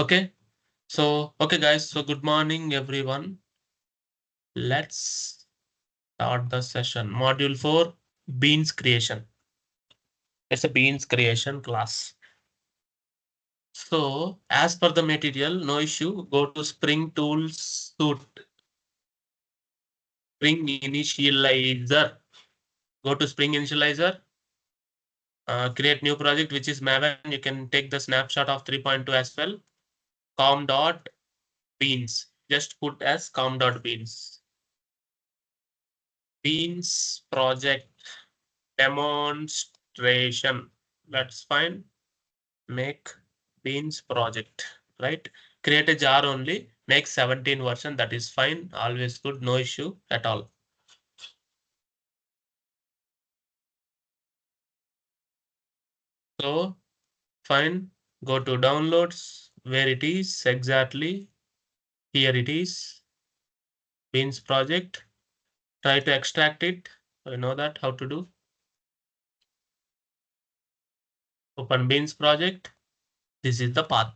Okay. Okay, guys. So good morning, everyone. Let's start the session. Module 4, beans creation. It's a beans creation class. So as per the material, no issue. Go to Spring Tools Suite. Spring Initializer. Go to Spring Initializer. Create new project, which is Maven. You can take the snapshot of 3.2 as well. Com.beans. Just put as com.beans. Beans project demonstration. That's fine. Make beans project, right? Create a jar only. Make 17 version. That is fine. Always good. No issue at all. So fine. Go to downloads. Where it is exactly. Here it is. Beans project. Try to extract it. I know that how to do. Open beans project. This is the path.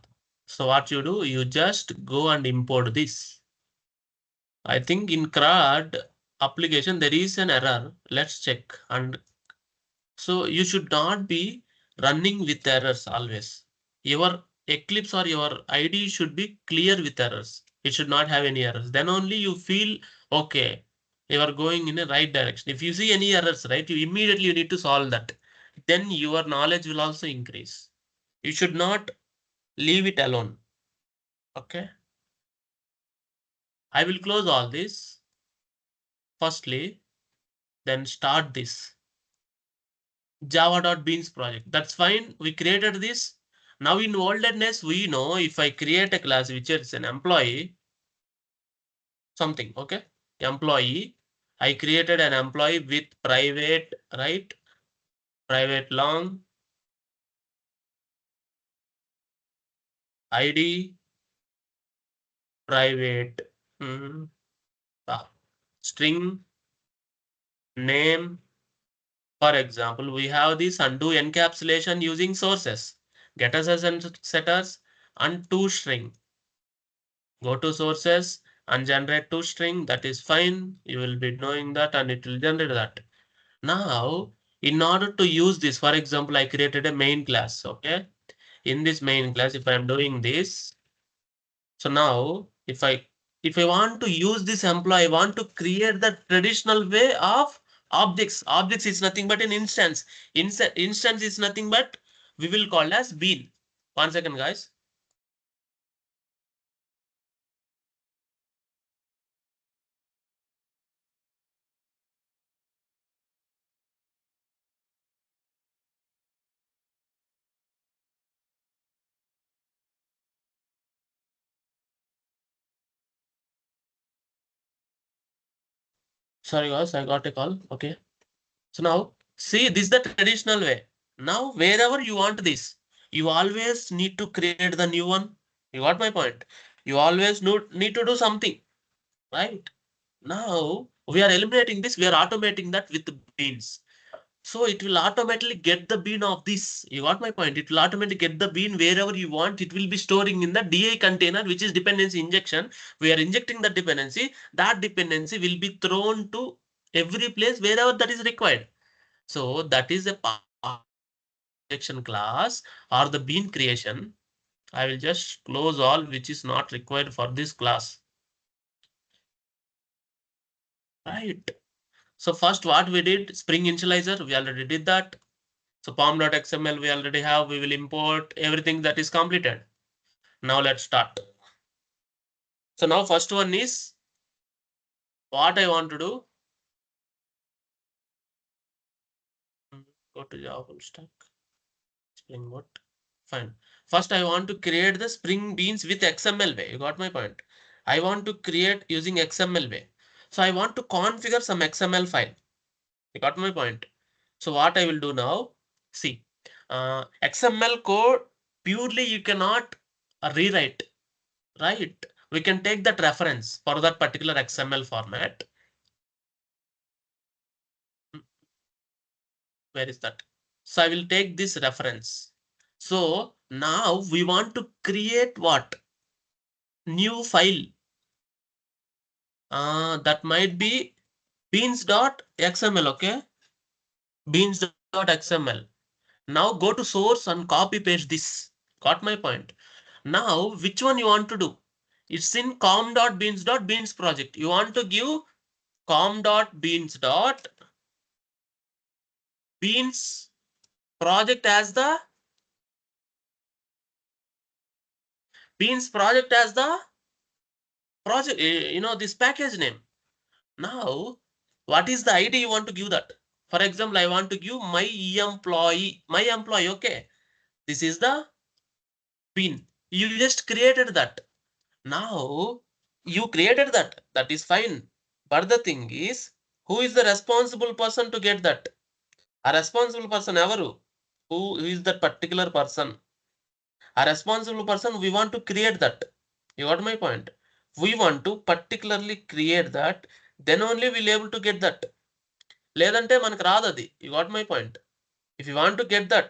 So what you do, you just go and import this. I think in CRUD application there is an error. Let's check. And so you should not be running with errors always. Your Eclipse or your IDE should be clear with errors. It should not have any errors. Then only you feel okay. You are going in a right direction. If you see any errors, right, you immediately need to solve that. Then your knowledge will also increase. You should not leave it alone. Okay. I will close all this. Firstly, then start this java.beans project. That's fine. We created this. Now in oldness, we know if I create a class which is an employee, something, okay? Employee, I created an employee with private, right? Private long, ID, private, string, name. For example, we have this undo encapsulation using sources, getters and setters, and toString. Go to sources and generate toString. That is fine. You will be knowing that and it will generate that. Now, in order to use this, for example, I created a main class. Okay. In this main class, if I am doing this, so now if I want to use this employee, I want to create the traditional way of objects. Objects is nothing but an instance. Instance is nothing but we will call as bean. 1 second, guys. Sorry, guys, I got a call. Okay. So now see, this is the traditional way. Now, wherever you want this, you always need to create the new one. You got my point. You always need to do something, right? Now we are eliminating this. We are automating that with the beans. So it will automatically get the bean of this. You got my point. It will automatically get the bean wherever you want. It will be storing in the DI container, which is dependency injection. We are injecting the dependency. That dependency will be thrown to every place wherever that is required. So that is a injection class or the bean creation. I will just close all which is not required for this class. Right. So first what we did, Spring Initializer, we already did that. So pom.xml we already have, we will import everything that is completed. Now let's start. So now first one is what I want to do. Go to Java full stack. Spring Boot. Fine. First I want to create the Spring Beans with XML way. You got my point. I want to create using XML way. So I want to configure some XML file. You got my point. So what I will do now, see, XML code purely you cannot rewrite, right? We can take that reference for that particular XML format. Where is that? So I will take this reference. So now we want to create what? New file. That might be beans.xml, okay? Beans.xml. Now go to source and copy paste this. Got my point? Now, which one you want to do? It's in com.beans.beans project. You want to give com.beans.beans project as the beans project as the project, this package name. Now, what is the ID you want to give that? For example, I want to give my employee, okay? This is the bean. You just created that. Now, you created that. That is fine. But the thing is, who is the responsible person to get that? A responsible person ever. Who is that particular person? A responsible person, we want to create that. You got my point? We want to particularly create that. Then only we'll able to get that. లేదంటే మనకు రాదు అది. You got my point? If you want to get that,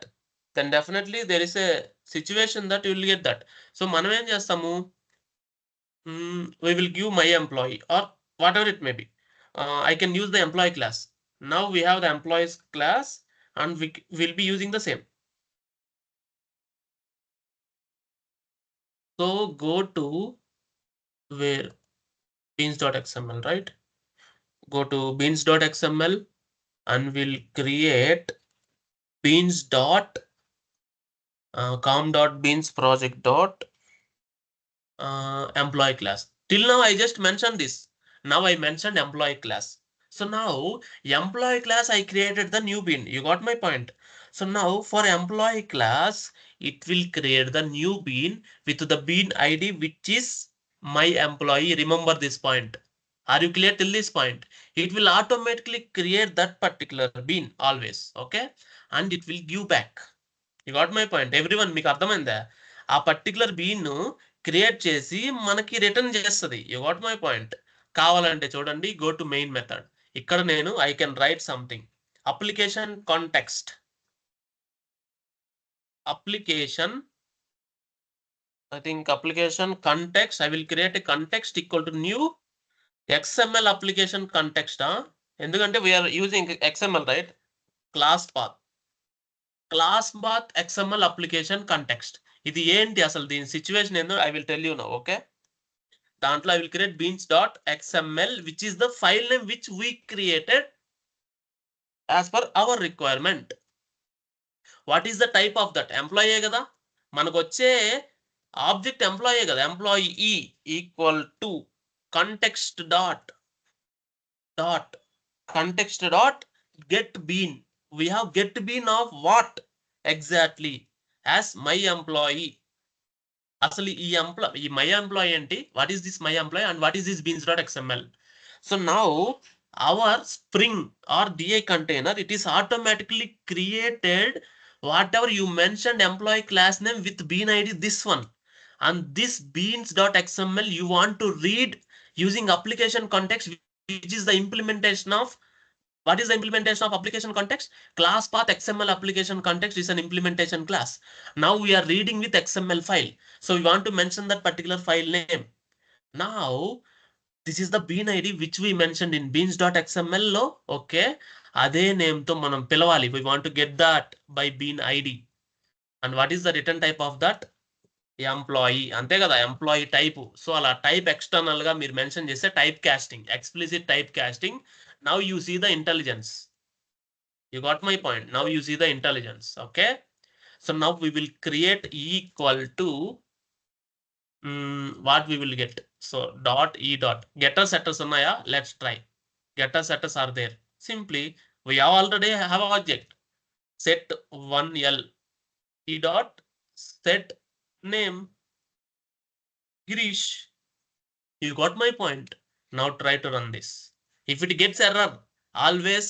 then definitely there is a situation that you will get that. So మనం ఏం చేస్తాము? We will give my employee or whatever it may be. I can use the employee class. Now we have the employees class and we will be using the same. So go to where? Beans.xml, right? Go to beans.xml and we'll create beans.com.beans project dot employee class. Till now, I just mentioned this. Now I mentioned employee class. So now employee class, I created the new bean. You got my point. So now for employee class, it will create the new bean with the bean ID, which is my employee. Remember this point. Are you clear till this point? It will automatically create that particular bean always. Okay. And it will give back. You got my point. Everyone, మీకు అర్థమైందా? ఆ particular been create చేసి మనకి return చేస్తుంది. You got my point. కావాలంటే చూడండి, go to main method. ఇక్కడ నేను I can write something. Application context. Application, I think application context. I will create a context equal to new XML application context. ఎందుకంటే we are using XML, right? Class path XML application context. ఇది ఏంటి అసలు దీని situation ఏందో I will tell you now, okay? దాంట్లో I will create beans.xml, which is the file name which we created as per our requirement. What is the type of that? Employee కదా, మనకు వచ్చే object employee కదా. Employee equal to context dot get bean. We have get bean of what exactly? As my employee. అసలు ఈ my employee ఏంటి? What is this my employee and what is this beans.xml? So now our Spring or DI container, it is automatically created whatever you mentioned employee class name with bean ID, this one. And this beans.xml you want to read using application context, which is the implementation of, what is the implementation of application context? Class path XML application context is an implementation class. Now we are reading with XML file. So we want to mention that particular file name. Now this is the bean ID which we mentioned in beans.xml lo, okay? అదే name తో మనం పిలవాలి. We want to get that by bean ID. And what is the return type of that? Employee, అంతే కదా, employee type. So అలా type external గా మీరు mention చేస్తే type casting, explicit type casting. Now you see the intelligence. You got my point. Now you see the intelligence, okay? So now we will create equal to what we will get. So getter setters unnaya, let's try. Getter setters are there. Simply we already have an object set 1l e dot set name Girish. You got my point. Now try to run this. If it gets error, always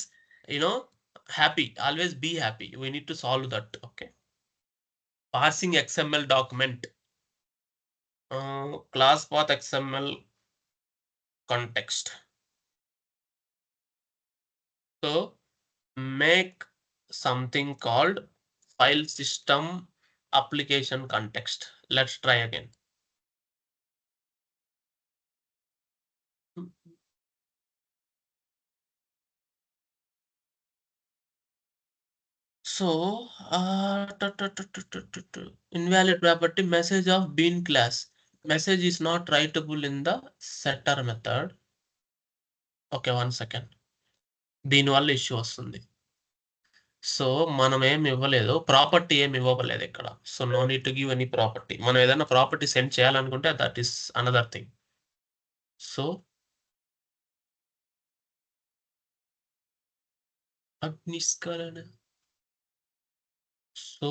happy, always be happy. We need to solve that. Okay, parsing XML document. Class path XML context. So make something called file system application context. Let's try again. So, invalid property message of bean class. Message is not writable in the setter method. Okay, 1 second. దీనివల్ల issue వస్తుంది. So మనం ఏమి ఇవ్వలేదు, property ఏమి ఇవ్వలేదు ఇక్కడ. So no need to give any property. మనం ఏదైనా ప్రాపర్టీ సెండ్ చేయాలనుకుంటే that is another thing. So so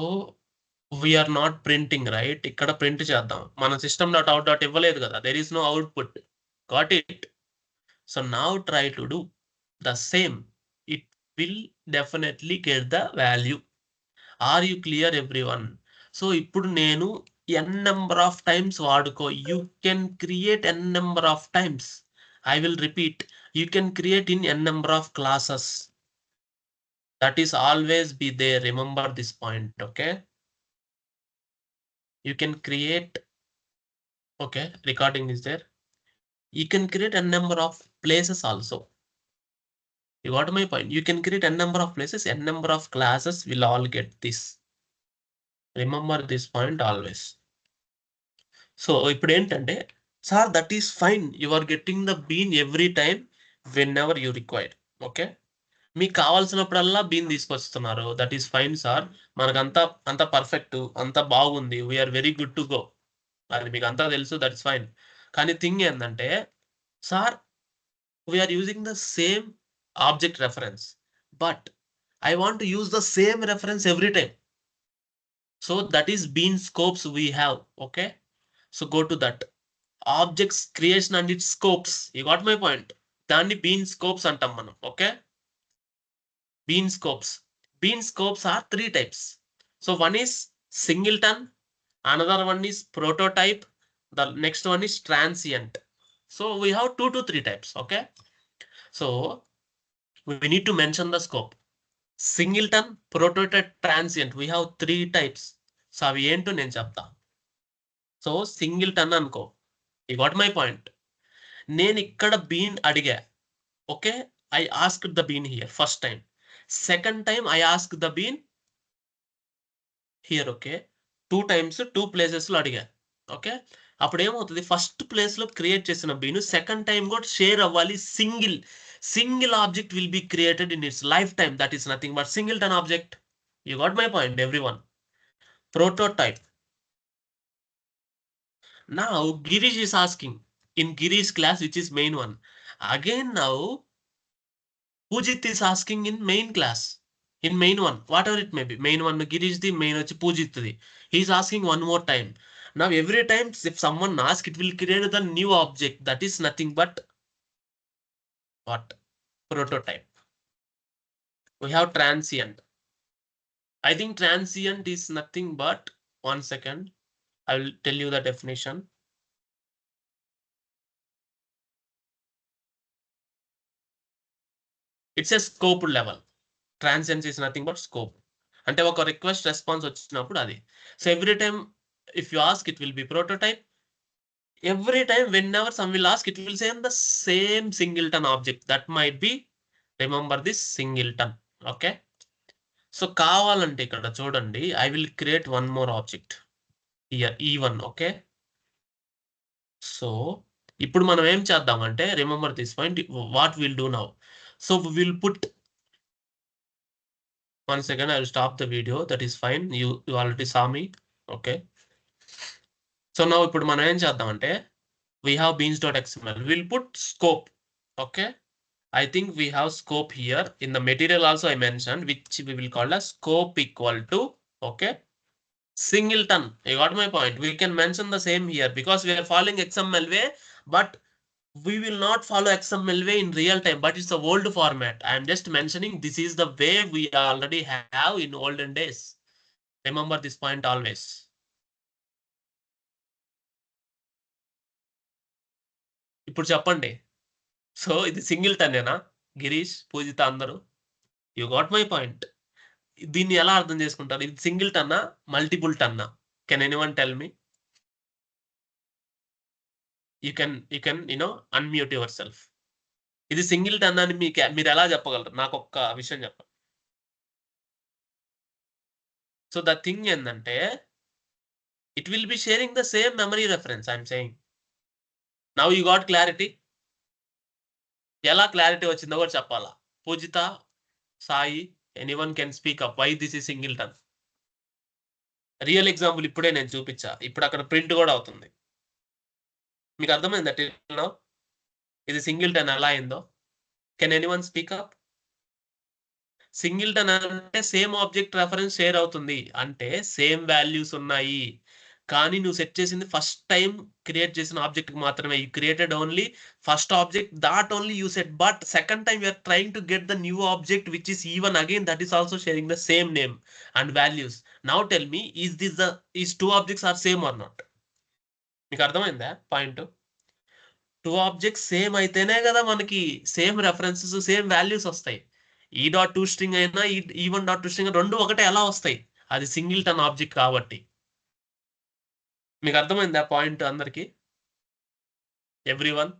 we're not printing right. ఇక్కడ ప్రింట్ చేద్దాం. మన సిస్టమ్ డాట్ అవుట్ డాట్ ఇవ్వలేదు కదా, there is no output. Got it. So now try to do the same. It will definitely get the value. Are you clear everyone? So ఇప్పుడు నేను n number of times వాడుకో. You can create n number of times. I will repeat. You can create in n number of classes. That is always be there. Remember this point, okay? You can create, okay, recording is there. You can create n number of places also. You got my point? You can create n number of places, n number of classes will all get this. Remember this point always. So ఇప్పుడు ఏంటంటే, sir that is fine, you are getting the bean every time whenever you required. Okay, మీకు కావాల్సినప్పుడల్లా bean తీసుకొస్తున్నారు, దట్ is ఫైన్ sir. మనకంతా అంత perfect, అంత బాగుంది, we're very good to go. అది మీకు అంతా తెలుసు, దట్ ఇస్ ఫైన్. కానీ థింగ్ ఏంటంటే, sir we're using the same object reference, but I want to use the same reference every time. So that is bean scopes we have. Okay, so go to that objects creation and its scopes. You got my point? Danni bean scopes antam manam. Okay, bean scopes. Bean scopes are 3 types. So one is singleton, another one is prototype, the next one is transient. So we have 2 to 3 types. Okay, so we need to mention the scope. Singleton, prototype, transient. We have 3 types. So అవి ఏంటో నేను చెప్తా. So singleton అనుకో. You got my point? నేను ఇక్కడ bean అడిగా. Okay, I ask the bean here first time. Second time I ask the bean here. Okay, 2 times 2 places లో అడిగా. ఓకే, అప్పుడు ఏమవుతుంది, ఫస్ట్ ప్లేస్ లో క్రియేట్ చేసిన బీన్ సెకండ్ టైం కూడా షేర్ అవ్వాలి. Single object will be created in its life time. That is nothing but singleton object. You got my point everyone? Prototype. Now Girish is asking in Girish class, which is main one. Again now Pujit is asking in main class, in main one, whatever it may be. Main one Girish the main vachi Pujit the. He is asking one more time. Now every time if someone asks, it will create the new object. That is nothing but what? Prototype. We have transient. I think transient is nothing but, 1 second, I will tell you the definition. It's a scope level. Transient is nothing but scope. అంటే ఒక request response వచ్చినప్పుడు అది. So every time if you ask, it will B prototype. Every time whenever some will ask, it will say the same singleton object. That might be, remember this singleton. Okay, so కావాలంటే ఇక్కడ చూడండి, I will create one more object here, E1. Okay, so ఇప్పుడు మనం ఏం చేద్దామంటే, remember this point, what will do now. So will put, 1 second, I will stop the video. That is fine, you already saw me. Okay, so now ఇప్పుడు మనం ఏం చేద్దామంటే, we have beans.xml. we'll put scope. Okay, I think we have scope here. In the material also I mentioned, which we will call as scope equal to, okay, singleton. You got my point? We can mention the same here because we are following XML way, but we will not follow XML way in real time, but it's the old format. I am just mentioning this is the way we already have in olden days. Remember this point always. ఇప్పుడు చెప్పండి, so ఇది singleton ఏనా గిరీష్, పూజిత అందరూ? You got my point? దీన్ని ఎలా అర్థం చేసుకుంటారు? ఇది సింగిల్ టన్నా మల్టిపుల్ టన్నా? Can anyone tell me? You can unmute yourself. ఇది సింగిల్ టన్ అని మీరు ఎలా చెప్పగలరు? నాకు ఒక్క విషయం చెప్పండి. సో ద థింగ్ ఏంటంటే it will be sharing the same memory reference. I'm saying now you got clarity. ఎలా క్లారిటీ వచ్చిందో కూడా చెప్పాలా? Poojitha, Sai, anyone can speak up why this is single ton. Real example ఇప్పుడే నేను చూపించా. ఇప్పుడు అక్కడ ప్రింట్ కూడా అవుతుంది. మీకు అర్థమైందా? ఇది సింగిల్ టన్ ఎలా అయిందో? Can anyone speak up? Singleton అంటే సేమ్ ఆబ్జెక్ట్ రెఫరెన్స్ షేర్ అవుతుంది, అంటే సేమ్ వాల్యూస్ ఉన్నాయి. కానీ నువ్వు సెట్ చేసింది ఫస్ట్ టైం క్రియేట్ చేసిన ఆబ్జెక్ట్ కి మాత్రమే. You created only first object, that only you set. But second time you're trying to get the new object which is even again that is also sharing the same name and values. Now tell me, is two objects are same or not? మీకు అర్థమైందా point? Two objects same అయితేనే కదా మనకి same references same values వస్తాయి. ఈ dot to string అయినా ఈ one dot to string రెండు ఒకటే ఎలా వస్తాయి? అది సింగిల్ టన్ ఆబ్జెక్ట్ కాబట్టి. మీకు అర్థమైందా పాయింట్ అందరికి? Everyone,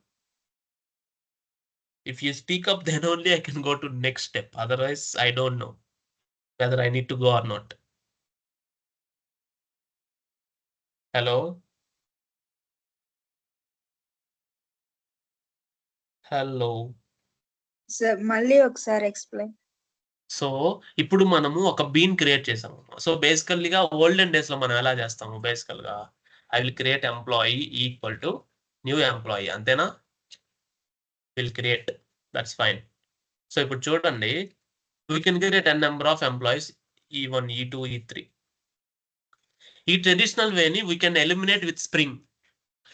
if you speak up then only I can go to next step, otherwise I don't know whether I need to go or not. Hello hello sir మళ్ళీ ఒకసారి ఎక్స్ప్లెయిన్. సో ఇప్పుడు మనము ఒక bean create చేసాము. So బేసికల్లీగా olden days లో మనం ఎలా చేస్తాము? బేసికల్ గా I will create employee equal to new employee, అంతేనా? Will create, that's fine. So ఇప్పుడు చూడండి, we can create n number of employees, E1, E2, E3. ఈ ట్రెడిషనల్ వేని we can eliminate with Spring.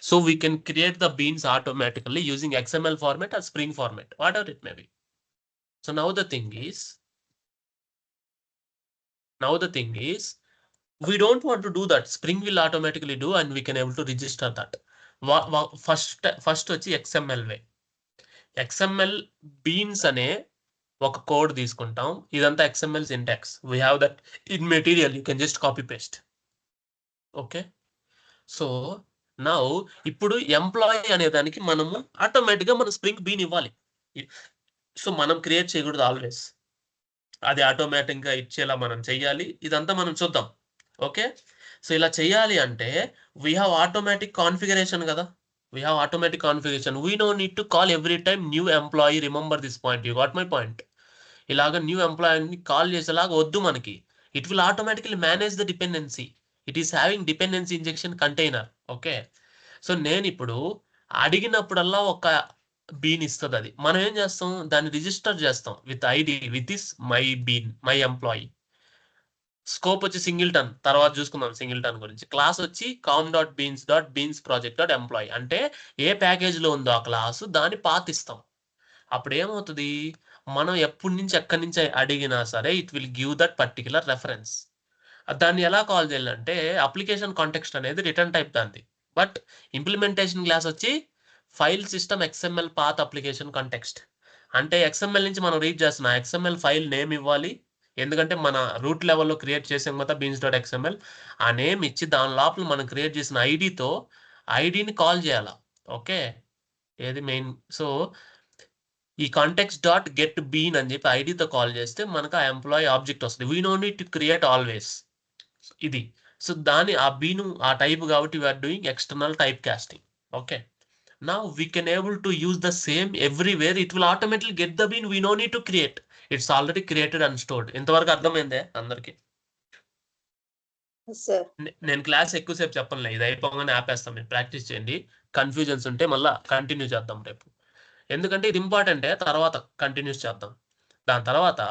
So we can create the beans automatically using XML format or Spring format, whatever it may be. So now the thing is, we don't want to do that. Spring will automatically do and we can able to register that. First వచ్చి XML way. XML beans అనే ఒక code తీసుకుంటాం. ఇదంతా XML syntax. We have that in material. You can just copy paste. Okay. So now ఇప్పుడు employee అనే దానికి మనము ఆటోమేటిక్గా మనం స్ప్రింగ్ బీన్ ఇవ్వాలి. సో మనం క్రియేట్ చేయకూడదు ఆల్వేస్, అది ఆటోమేటిక్గా ఇచ్చేలా మనం చెయ్యాలి. ఇదంతా మనం చూద్దాం. ఓకే. సో ఇలా చెయ్యాలి అంటే వీ హ్యావ్ ఆటోమేటిక్ కాన్ఫిగరేషన్ కదా. We have automatic configuration. We don't need to call every time new employee. Remember this point. You got my point. ఇలాగ న్యూ ఎంప్లాయీని కాల్ చేసేలాగా వద్దు మనకి. It will automatically manage the dependency. It is having dependency injection container. Okay. So నేను ఇప్పుడు అడిగినప్పుడల్లా ఒక been ఇస్తుంది. అది మనం ఏం చేస్తాం? దాన్ని రిజిస్టర్ చేస్తాం with ID, with this my bean, my employee. Scope వచ్చి సింగిల్ టన్, తర్వాత చూసుకుందాం సింగిల్ టన్ గురించి. క్లాస్ వచ్చి com.beans project.employee, అంటే ఏ ప్యాకేజ్ లో ఉందో ఆ క్లాసు దాన్ని పాత్ ఇస్తాం. అప్పుడు ఏమవుతుంది? మనం ఎప్పటి నుంచి ఎక్కడి నుంచి అడిగినా సరే it will give that particular reference. దాన్ని ఎలా కాల్ చేయాలంటే అప్లికేషన్ కాంటెక్స్ట్ అనేది రిటర్న్ టైప్ దాన్ని. బట్ ఇంప్లిమెంటేషన్ క్లాస్ వచ్చి file system XML path application context. అంటే XML నుంచి మనం రీడ్ చేస్తున్న XML ఫైల్ నేమ్ ఇవ్వాలి. ఎందుకంటే మన రూట్ లెవెల్లో క్రియేట్ చేసాం కదా beans.xml, ఆ నేమ్ ఇచ్చి దాని లోపల మనం క్రియేట్ చేసిన ఐడితో ఐడిని కాల్ చేయాలా. ఓకే. ఏది మెయిన్. సో ఈ కాంటెక్స్ట్ డాట్ గెట్ బీన్ అని చెప్పి ఐడితో కాల్ చేస్తే మనకు ఆ ఎంప్లాయీ ఆబ్జెక్ట్ వస్తుంది. We no need to create always ఇది. సో దాని ఆ బీను ఆ టైప్ కాబట్టి we're doing external type casting. Okay. Now we can able to use the same everywhere. It will automatically get the bean. We no need to create. It's already created and stored. ఇంతవరకు అర్థమైందే అందరికి? నేను class ఎక్కువసేపు చెప్పనులే, ఇది అయిపోగానే ఆపేస్తాం. మీరు practice చేయండి. Confusions ఉంటే మళ్ళీ కంటిన్యూ చేద్దాం రేపు, ఎందుకంటే ఇది ఇంపార్టెంటే. తర్వాత కంటిన్యూస్ చేద్దాం. దాని తర్వాత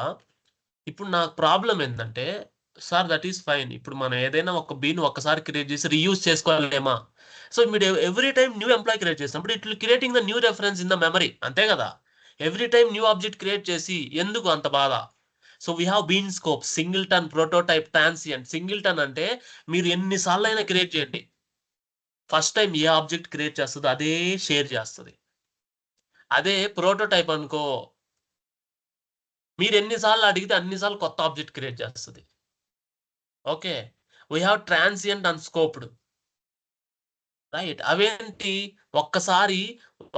ఇప్పుడు నాకు ప్రాబ్లం ఏంటంటే, సార్ దట్ ఈస్ ఫైన్, ఇప్పుడు మనం ఏదైనా ఒక బీన్ ఒక్కసారి క్రియేట్ చేసి రీయూజ్ చేసుకోవాలేమా? సో మీరు every time new employee create చేసినప్పుడు it will creating the new reference in the memory, అంతే కదా? Every time new object create చేసి ఎందుకు అంత బాధ? So we have bean scope, singleton, prototype, transient. Singleton అంటే మీరు ఎన్నిసార్లు అయినా క్రియేట్ చేయండి, ఫస్ట్ టైం ఏ ఆబ్జెక్ట్ క్రియేట్ చేస్తుందో అదే షేర్ చేస్తుంది. అదే ప్రోటోటైప్ అనుకో, మీరు ఎన్నిసార్లు అడిగితే అన్నిసార్లు కొత్త ఆబ్జెక్ట్ క్రియేట్ చేస్తుంది. Okay, we have transient and scoped, right. అవేంటి, ఒక్కసారి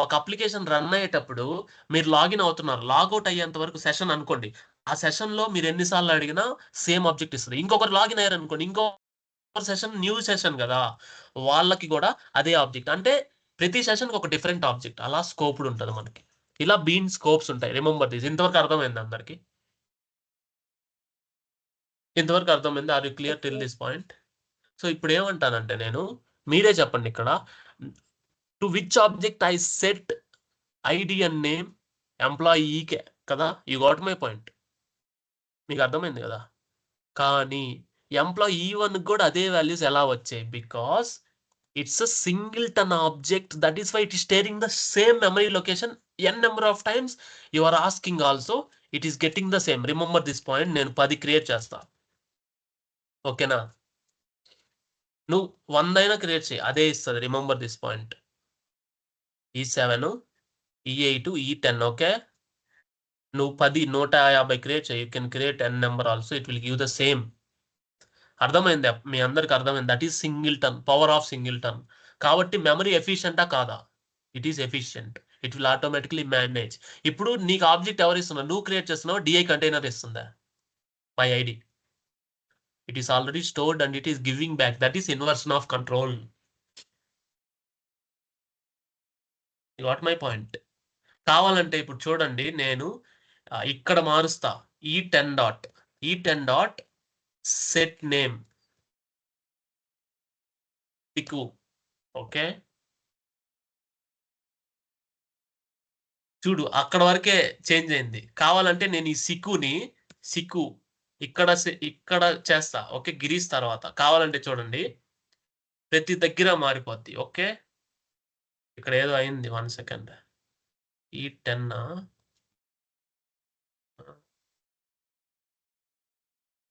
ఒక అప్లికేషన్ రన్ అయ్యేటప్పుడు మీరు లాగిన్ అవుతున్నారు, లాగౌట్ అయ్యేంత వరకు సెషన్ అనుకోండి, ఆ సెషన్ లో మీరు ఎన్నిసార్లు అడిగినా సేమ్ ఆబ్జెక్ట్ ఇస్తుంది. ఇంకొకరు లాగిన్ అయ్యారు అనుకోండి, ఇంకో సెషన్ న్యూ సెషన్ కదా, వాళ్ళకి కూడా అదే ఆబ్జెక్ట్. అంటే ప్రతి సెషన్ ఒక డిఫరెంట్ ఆబ్జెక్ట్, అలా స్కోప్డ్ ఉంటుంది మనకి. ఇలా బీన్ స్కోప్స్ ఉంటాయి. Remember this. ఇంతవరకు అర్థమైంది అందరికి? ఇంతవరకు అర్థమైంది? Are you clear till this point? So ఇప్పుడు ఏమంటానంటే నేను, మీరే చెప్పండి ఇక్కడ, to which object I set ID and name ఎంప్లాయీకే కదా. You got my point? మీకు అర్థమైంది కదా. కానీ ఎంప్లాయీ వన్ కూడా అదే వాల్యూస్ ఎలా వచ్చాయి? Because it's a singleton object, that is why it is sharing the same memory location n number of times. You are asking also, it is getting the same. Remember this point. నేను 10 create చేస్తా, ఓకేనా? నువ్వు 100 అయినా create చేయి, అదే ఇస్తుంది. Remember this point. E7 E8 E10. Okay, నువ్వు 10 150 create చేయి, you can create n number also, it will give the same. అర్థమైంది? మీ అందరికి అర్థమైంది? That is singleton, power of singleton. కాబట్టి మెమరీ ఎఫిషియెంటా కాదా? It is efficient. It will automatically manage. ఇప్పుడు నీకు object ఎవరు ఇస్తున్నారు? నువ్వు క్రియేట్ చేస్తున్నావు, డిఐ కంటైనర్ ఇస్తుందా? My ID. It is already stored and it is giving back. That is inversion of control. You got my point? కావాలంటే ఇప్పుడు చూడండి, నేను ఇక్కడ మారుస్తా. E10 డాట్ సెట్ నేమ్ పికు. ఓకే, చూడు అక్కడ వరకే చేంజ్ అయింది. కావాలంటే నేను ఈ సిక్కు ఇక్కడ చేస్తా. ఓకే, గిరీస్ తర్వాత కావాలంటే చూడండి, ప్రతి దగ్గర మారిపోద్ది. ఓకే, ఇక్కడ ఏదో అయింది, 1 సెకండ్. E10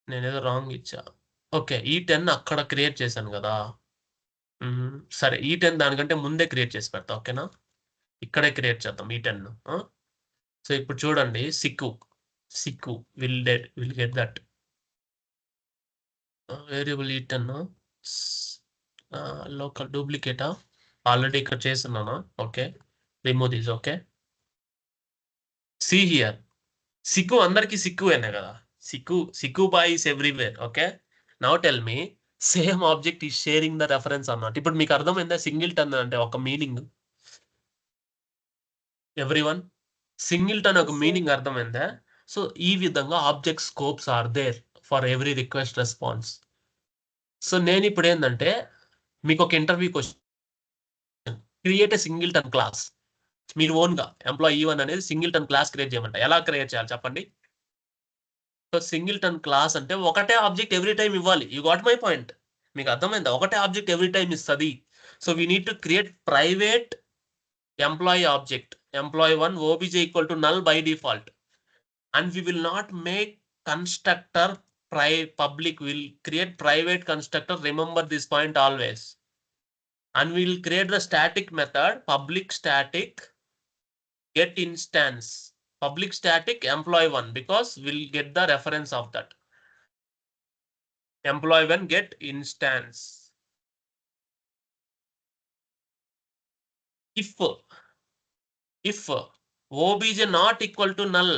నేనేదో రాంగ్ ఇచ్చా. ఓకే, E10 అక్కడ క్రియేట్ చేశాను కదా. సరే, E10 దానికంటే ముందే క్రియేట్ చేసి పెడతా. ఓకేనా, ఇక్కడే క్రియేట్ చేద్దాం E10. సో ఇప్పుడు చూడండి, Sikku will get that variable E10. Local డూప్లికేటా, ఆల్రెడీ ఇక్కడ చేస్తున్నాను. Okay, remove this. Okay, see here, Sikku అందరికి సిక్కువేనే కదా. Sikku boy is everywhere. Okay, now tell me, same object is sharing the reference అన్నమాట. ఇప్పుడు మీకు అర్థమైందా సింగిల్టన్ అంటే ఒక మీనింగ్? ఎవ్రీవన్, సింగిల్టన్ ఒక మీనింగ్ అర్థమైందా? సో ఈ విధంగా object scopes are there for every request response. So నేను ఇప్పుడు ఏంటంటే మీకు ఒక interview question, create a singleton class. మీరు ఓన్ గా ఎంప్లాయీ1 అనేది సింగిల్టన్ క్లాస్ క్రియేట్ చేయమంట. ఎలా క్రియేట్ చేయాలి చెప్పండి? సో సింగిల్టన్ క్లాస్ అంటే ఒకటే ఆబ్జెక్ట్ ఎవ్రీ టైం ఇవ్వాలి. You got my point? మీకు అర్థమైందా? ఒకటే ఆబ్జెక్ట్ ఎవ్రీ టైం ఇస్తుంది. So we need to create private employee object, employee1 obj equal to null by default, and we will not make constructor public. Will create private constructor. Remember this point always. And we will create the static method public static get instance, public static employee1, because we'll get the reference of that. Employee1 get instance. If obj not equal to null,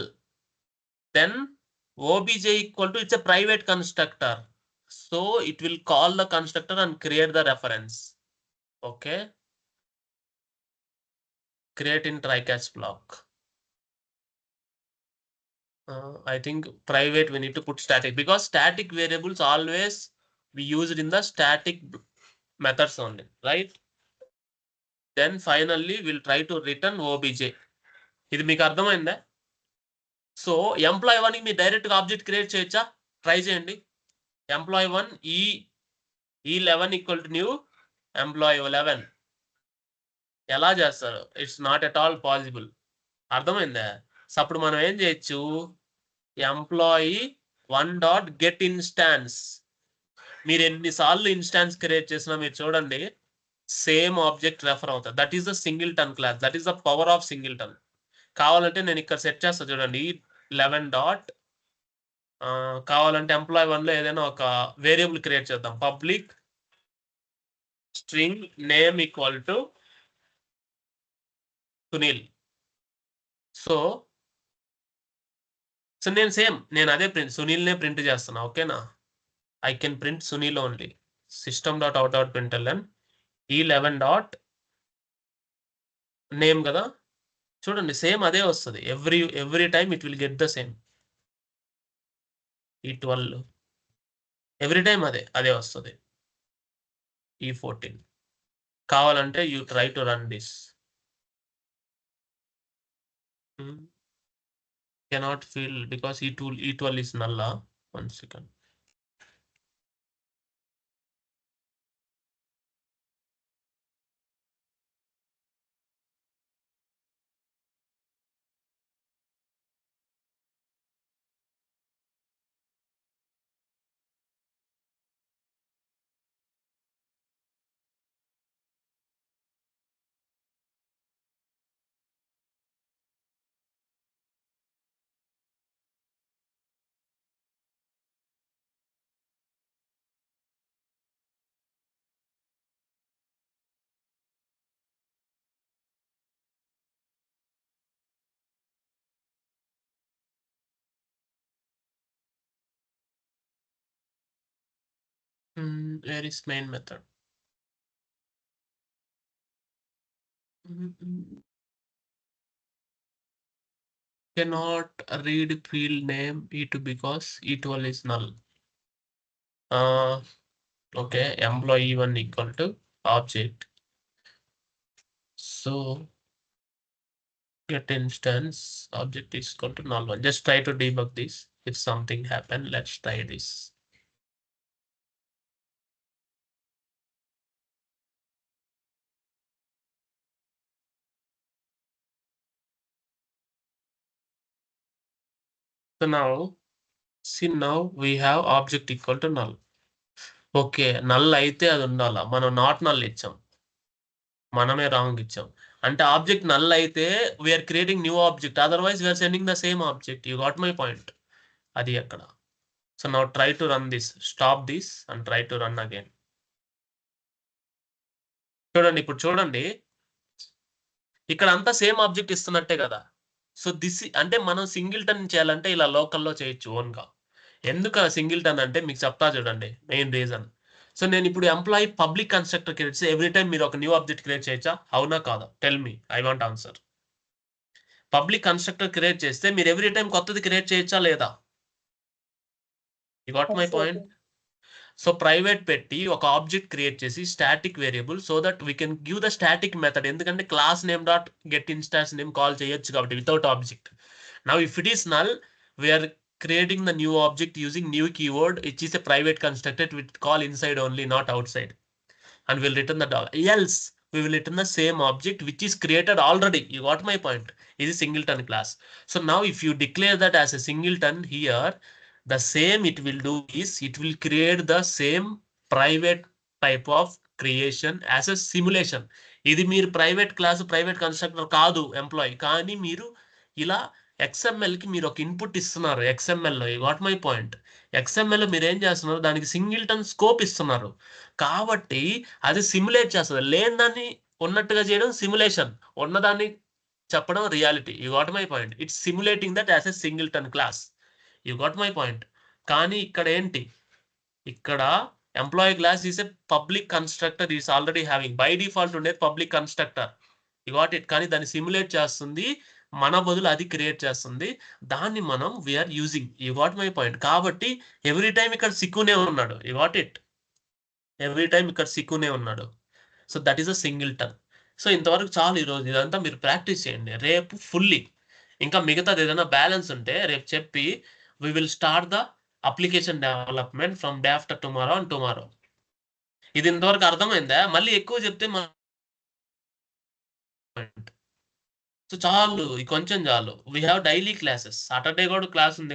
then obj equal to, it's a private constructor, so it will call the constructor and create the reference. Okay, create in try catch block. I think private we need to put static, because static variables always we used in the static methods only, right? Then finally we'll try to return obj. ఇది మీకు అర్థమైందా? So ఎంప్లాయీ1 మీ direct గా object create చేయొచ్చా? Try చేయండి. employee1 E11 equal to new employee11. ఎలా చేస్తారు? It's not at all possible. అర్థమైందా? So అప్పుడు మనం ఏం చేయొచ్చు, employee1 డాట్ గెట్ ఇన్స్టాన్స్. మీరు ఎన్నిసార్లు ఇన్స్టాన్స్ క్రియేట్ చేసినా మీరు చూడండి సేమ్ ఆబ్జెక్ట్ రెఫర్ అవుతుంది. That is the singleton class. That is the power of singleton. కావాలంటే నేను ఇక్కడ సెట్ చేస్తా చూడండి, 11 డాట్ కావాలంటే ఎంప్లాయ్ 1 లో ఏదైనా ఒక వేరియబుల్ క్రియేట్ చేద్దాం. Public string name equal to Sunil. So నేను అదే సునీల్ నే ప్రింట్ చేస్తున్నా. ఓకేనా? I can print Sunil only. System dot out dot println ఈ 11 డాట్ నేమ్ కదా, చూడండి సేమ్ అదే వస్తుంది. Every time it will get the same. ఈ 12 ఎవ్రీ టైమ్ అదే వస్తుంది. ఈ 14 కావాలంటే you try to run this. Cannot feel because ఈ 12 ఇస్ నల్లా. 1 second. Where is main method? Cannot read field name E2 because E12 is null. Okay, employee 1 equal to object. So get instance object is equal to null 1. Just try to debug this. If something happen, let's try this. So now see, now we have object equal to null. Okay, null అయితే అది ఉండాలా, మనం not null ఇచ్చాం, మనమే wrong ఇచ్చాం. అంటే object null అయితే we're creating new object, otherwise we're sending the same object. You got my point. అది అక్కడ. So now try to run this, stop this and try to run again. చూడండి, ఇప్పుడు చూడండి, ఇక్కడ అంతా సేమ్ ఆబ్జెక్ట్ ఇస్తున్నట్టే కదా. So this అంటే మనం సింగిల్టన్ చేయాలంటే ఇలా లోకల్లో చేయొచ్చు ఓన్గా. ఎందుకు సింగిల్టన్ అంటే మీకు చెప్తా చూడండి మెయిన్ రీజన్. సో నేను ఇప్పుడు ఎంప్లాయీ పబ్లిక్ కన్స్ట్రక్టర్ క్రియేట్ చేసి ఎవ్రీ టైం మీరు ఒక న్యూ ఆబ్జెక్ట్ క్రియేట్ చేయొచ్చా? అవునా కాదా? Tell me, I want answer. Public constructor create చేస్తే మీరు ఎవ్రీ టైం కొత్తది క్రియేట్ చేయొచ్చా లేదా? You got my point. So private పెట్టి ఒక ఆబ్జెక్ట్ క్రియేట్ చేసి static variable, so that we can give the static method. ఎందుకంటే class name dot get instance name call చేయొచ్చు కాబట్టి without object. Now if it is null, we're creating the new object using new keyword, which is a private constructor with call inside only, not outside, and we'll return the dollar. Else we will return the same object which is created already. You got my point. It is singleton class. So now if you declare that as a singleton here, the same it will do is it will create the same private type of creation as a simulation. ఇది మీరు private class private constructor కాదు employee, కానీ మీరు ఇలా XML కి మీరు ఒక input ఇస్తున్నారు. XML లో, you got my point. XML లో మీరు ఏం చేస్తున్నారు, దానికి సింగిల్టన్ స్కోప్ ఇస్తున్నారు కాబట్టి అది సిమ్యులేట్ చేస్తుంది. లేని దాన్ని ఉన్నట్టుగా చేయడం సిమ్యులేషన్, ఉన్నదాన్ని చెప్పడం reality. You got my point. It's simulating that as a singleton class. You got my point. కానీ ఇక్కడ ఏంటి, ఇక్కడ employee class is a public constructor, is already having by default ఉండేది public constructor. You got it. కానీ దాన్ని simulate చేస్తుంది, మన బదులు అది క్రియేట్ చేస్తుంది, దాన్ని మనం we're using. You got my point. కాబట్టి ఎవ్రీ టైం ఇక్కడ సిక్కునే ఉన్నాడు. You got it. Every time ఇక్కడ సిక్కునే ఉన్నాడు. So that is a singleton. సో ఇంతవరకు చాలు ఈరోజు. ఇదంతా మీరు ప్రాక్టీస్ చేయండి. రేపు ఫుల్లీ ఇంకా మిగతాది ఏదైనా బ్యాలెన్స్ ఉంటే రేపు చెప్పి we will start the application development from day after tomorrow and tomorrow. ఇది ఇంతవరకు అర్థమైందా? మళ్ళీ ఎక్కువ చెప్తే సో చాలు, కొంచెం చాలు. We have daily classes. Saturday కూడా క్లాస్ ఉంది.